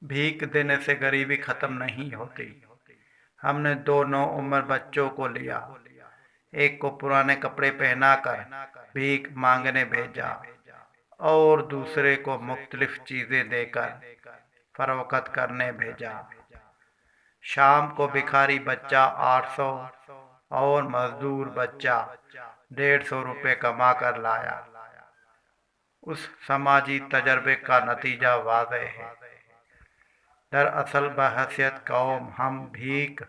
भीख देने से गरीबी खत्म नहीं होती। हमने दो नौउम्र बच्चों को लिया, एक को पुराने कपड़े पहनाकर भीख मांगने भेजा और दूसरे को मुख्तलिफ चीजें देकर फरोख्त करने भेजा। शाम को भिखारी बच्चा 800 और मजदूर बच्चा 150 रुपये कमा कर लाया। उस समाजी तजर्बे का नतीजा वाज़ेह है। दरअसल बहैसियत कौम हम भीख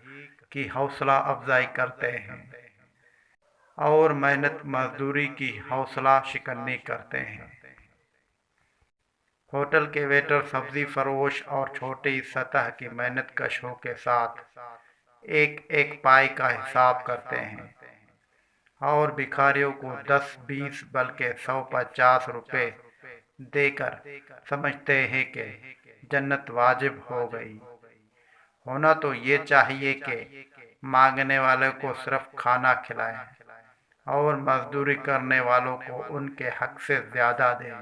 की हौसला अफजाई करते हैं और मेहनत मजदूरी की हौसला शिकनी करते हैं। होटल के वेटर सब्जी फरोश और छोटी सतह की मेहनत कशों के साथ एक एक पाई का हिसाब करते हैं और भिखारियों को 10-20 बल्कि 100-50 रुपए देकर समझते हैं कि जन्नत वाजिब हो गई। होना तो ये चाहिए कि मांगने वाले को सिर्फ खाना खिलाएं और मजदूरी करने वालों को उनके हक से ज्यादा दें।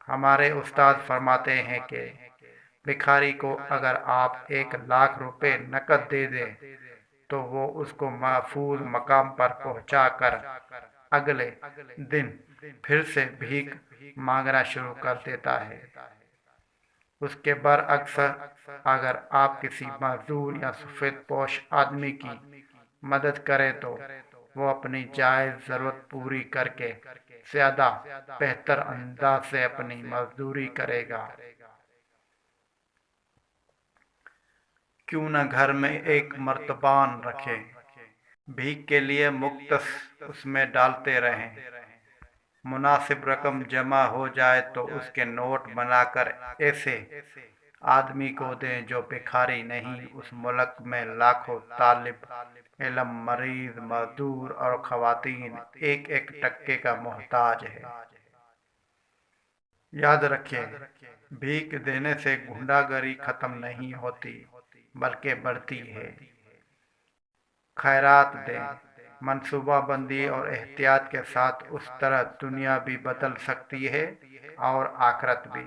हमारे उस्ताद फरमाते हैं कि भिखारी को अगर आप 1 लाख रुपए नकद दे दें तो वो उसको महफूज मकाम पर पहुंचाकर अगले दिन फिर से भीख मांगना शुरू कर देता है। उसके बरअक्स अगर आप किसी मजदूर या सफ़ेद पोश आदमी की मदद करें तो वो अपनी जायज़ ज़रूरत पूरी करके ज़्यादा बेहतर अंदाज से अपनी मजदूरी करेगा। क्यों न घर में एक मर्तबान रखें, भीख के लिए मुख्तस उसमें डालते रहें। मुनासिब रकम जमा हो जाए तो उसके नोट बनाकर ऐसे आदमी को दें जो भिखारी नहीं। उस मुल्क में लाखों तालिब इल्म, मरीज, मजदूर और खवातीन एक एक टक्के का मोहताज है। याद रखें, भीख देने से गुंडागरी खत्म नहीं होती बल्कि बढ़ती है। खैरात दें, मनसूबा बंदी और एहतियात के साथ। उस तरह दुनिया भी बदल सकती है और आखिरत भी।